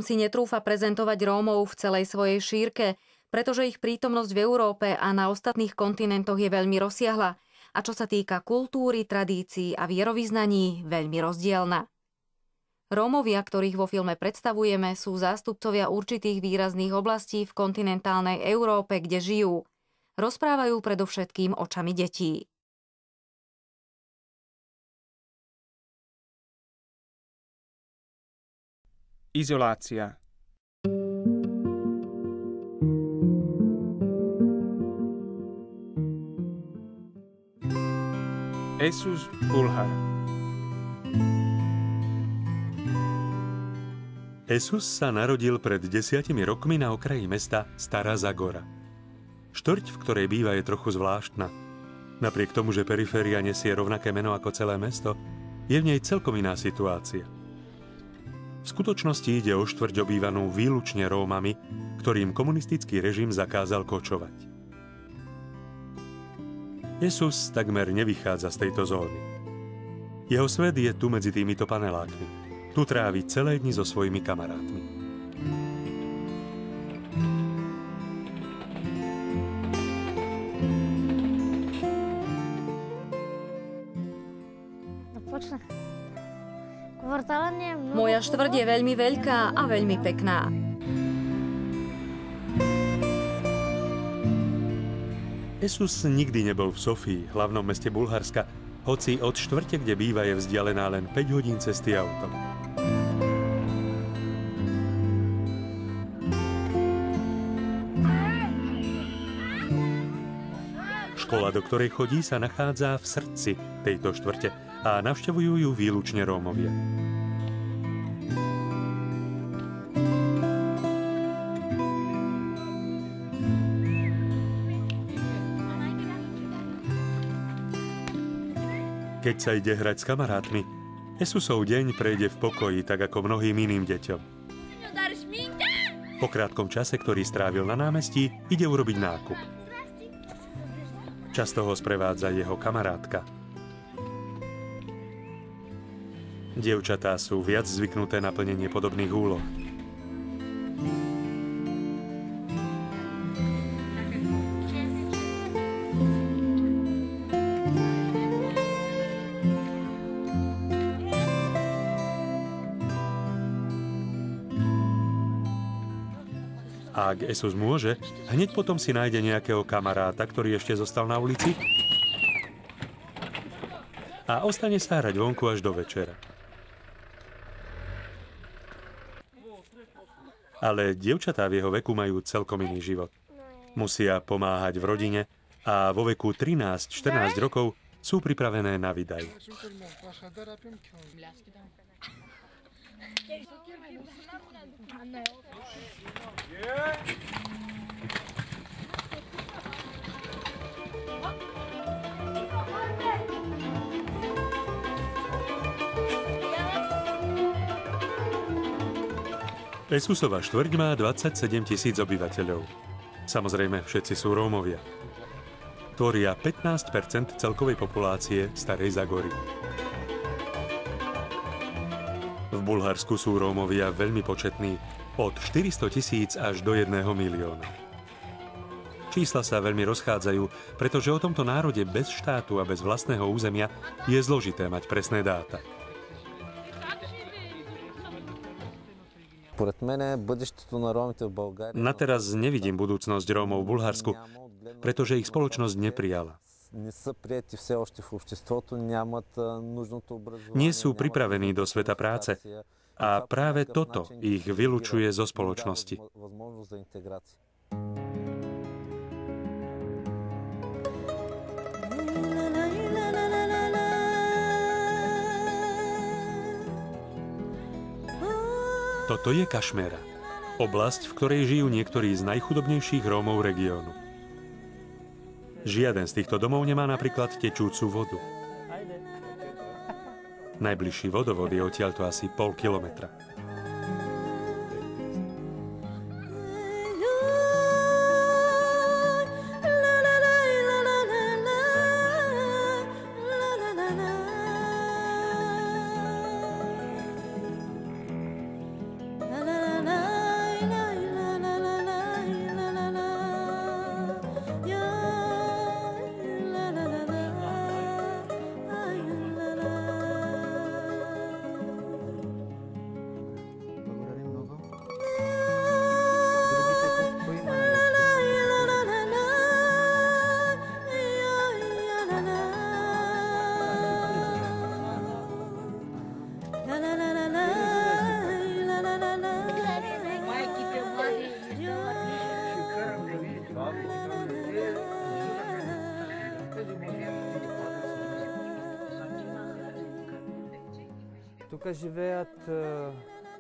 si netrúfa prezentovať Rómov v celej svojej šírke, pretože ich prítomnosť v Európe a na ostatných kontinentoch je veľmi rozsiahla a čo sa týka kultúry, tradícií a vierovyznaní, veľmi rozdielna. Rómovia, ktorých vo filme predstavujeme, sú zástupcovia určitých výrazných oblastí v kontinentálnej Európe, kde žijú. Rozprávajú predovšetkým očami detí. Izolácia. Jesus Bulhar. Jesus sa narodil pred 10 rokmi na okraji mesta Stará Zagora. Štvrť, v ktorej býva, je trochu zvláštna. Napriek tomu, že periféria nesie rovnaké meno ako celé mesto, je v nej celkom iná situácia. V skutočnosti ide o štvrť obývanú výlučne Rómami, ktorým komunistický režim zakázal kočovať. Jesus takmer nevychádza z tejto zóny. Jeho svet je tu medzi týmito panelákmi. Tu trávi celé dni so svojimi kamarátmi. Moja štvrť je veľmi veľká a veľmi pekná. Jesus nikdy nebol v Sofii, hlavnom meste Bulharska, hoci od štvrte, kde býva, je vzdialená len 5 hodín cesty autom. Škola, do ktorej chodí, sa nachádza v srdci tejto štvrte a navštevujú ju výlučne Rómovia. Keď sa ide hrať s kamarátmi, Jesusov deň prejde v pokoji, tak ako mnohým iným deťom. Po krátkom čase, ktorý strávil na námestí, ide urobiť nákup. Často ho sprevádza jeho kamarátka. Dievčatá sú viac zvyknuté na plnenie podobných úloh. Ak Jesus môže, hneď potom si nájde nejakého kamaráta, ktorý ešte zostal na ulici a ostane sa hrať vonku až do večera. Ale dievčatá v jeho veku majú celkom iný život. Musia pomáhať v rodine a vo veku 13-14 rokov sú pripravené na vydaj. Jesusova štvrť má 27 000 obyvateľov. Samozrejme, všetci sú Rómovia. Tvoria 15% celkovej populácie Starej Zagory. V Bulharsku sú Rómovia veľmi početní, od 400 000 až do 1 milióna. Čísla sa veľmi rozchádzajú, pretože o tomto národe bez štátu a bez vlastného územia je zložité mať presné dáta. Na teraz nevidím budúcnosť Rómov v Bulharsku, pretože ich spoločnosť neprijala. Nie sú pripravení do sveta práce a práve toto ich vylučuje zo spoločnosti. Toto je Kašméra, oblasť, v ktorej žijú niektorí z najchudobnejších Rómov regiónu. Žiaden z týchto domov nemá napríklad tečúcu vodu. Najbližší vodovod je odtiaľto asi pol kilometra.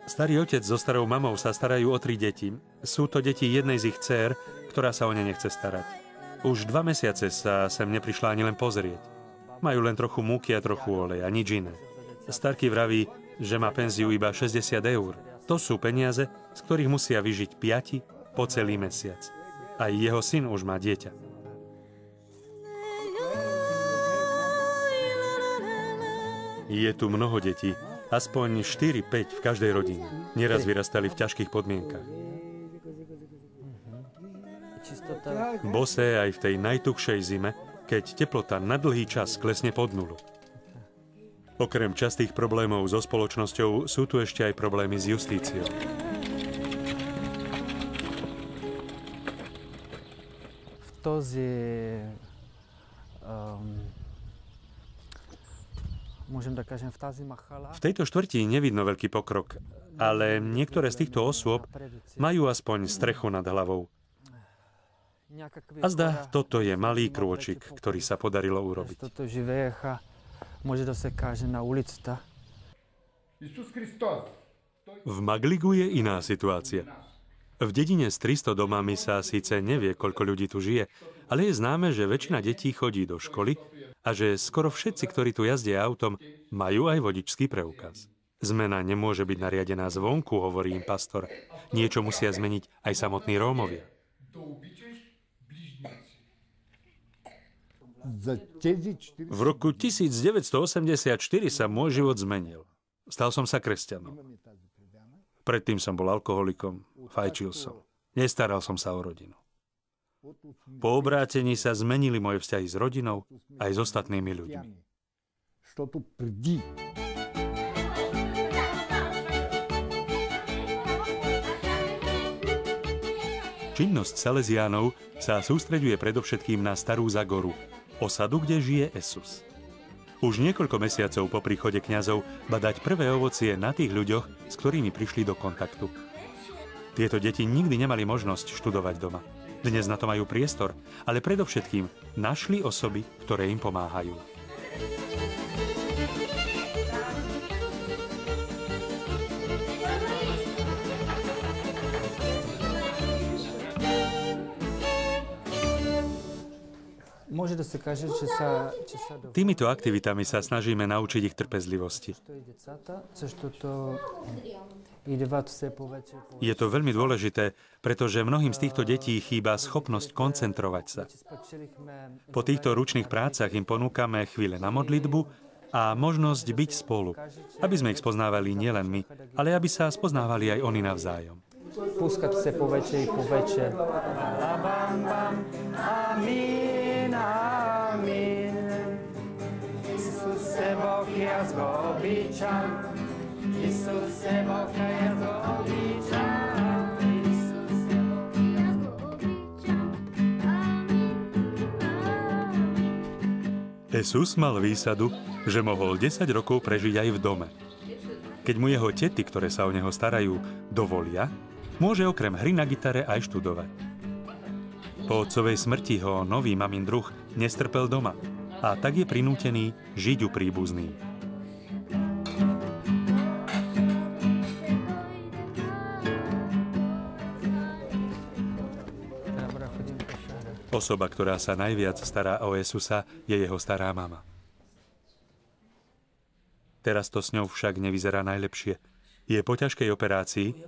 Starý otec so starou mamou sa starajú o 3 deti. Sú to deti jednej z ich dcér, ktorá sa o ne nechce starať. Už 2 mesiace sa sem neprišla ani len pozrieť. Majú len trochu múky a trochu oleja, nič iné. Starky vraví, že má penziu iba 60 eur. To sú peniaze, z ktorých musia vyžiť 5 po celý mesiac. Aj jeho syn už má dieťa. Je tu mnoho detí, aspoň 4-5 v každej rodine. Neraz vyrastali v ťažkých podmienkach. Bosé aj v tej najtuchšej zime, keď teplota na dlhý čas klesne pod nulu. Okrem častých problémov so spoločnosťou sú tu ešte aj problémy s justíciou. V tejto štvrti nevidno veľký pokrok, ale niektoré z týchto osôb majú aspoň strechu nad hlavou. A zdá, toto je malý krôčik, ktorý sa podarilo urobiť. V Magligu je iná situácia. V dedine s 300 domami sa síce nevie, koľko ľudí tu žije, ale je známe, že väčšina detí chodí do školy a že skoro všetci, ktorí tu jazdia autom, majú aj vodičský preukaz. Zmena nemôže byť nariadená zvonku, hovorí im pastor. Niečo musia zmeniť aj samotní Rómovia. V roku 1984 sa môj život zmenil. Stal som sa kresťanom. Predtým som bol alkoholikom, fajčil som. Nestaral som sa o rodinu. Po obrátení sa zmenili moje vzťahy s rodinou aj s ostatnými ľuďmi. Činnosť Salesiánov sa sústreďuje predovšetkým na Starú Zagoru, osadu, kde žije Esus. Už niekoľko mesiacov po príchode kňazov badať prvé ovocie na tých ľuďoch, s ktorými prišli do kontaktu. Tieto deti nikdy nemali možnosť študovať doma. Dnes na to majú priestor, ale predovšetkým našli osoby, ktoré im pomáhajú. Týmito aktivitami sa snažíme naučiť ich trpezlivosti. Je to veľmi dôležité, pretože mnohým z týchto detí chýba schopnosť koncentrovať sa. Po týchto ručných prácach im ponúkame chvíle na modlitbu a možnosť byť spolu, aby sme ich spoznávali nielen my, ale aby sa spoznávali aj oni navzájom. Púskať sa po večer i po večer. Amin, amin. Isuse Boh je zgobičan. Isuse Boh je zgobičan. Isuse Boh je zgobičan. Esus mal výsadu, že mohol 10 rokov prežiť aj v dome. Keď mu jeho tety, ktoré sa o neho starajú, dovolia, môže okrem hry na gitare aj študovať. Po otcovej smrti ho nový mamin druh nestrpel doma a tak je prinútený žiť u príbuzných. Osoba, ktorá sa najviac stará o Jezusa, je jeho stará mama. Teraz to s ňou však nevyzerá najlepšie. Je po ťažkej operácii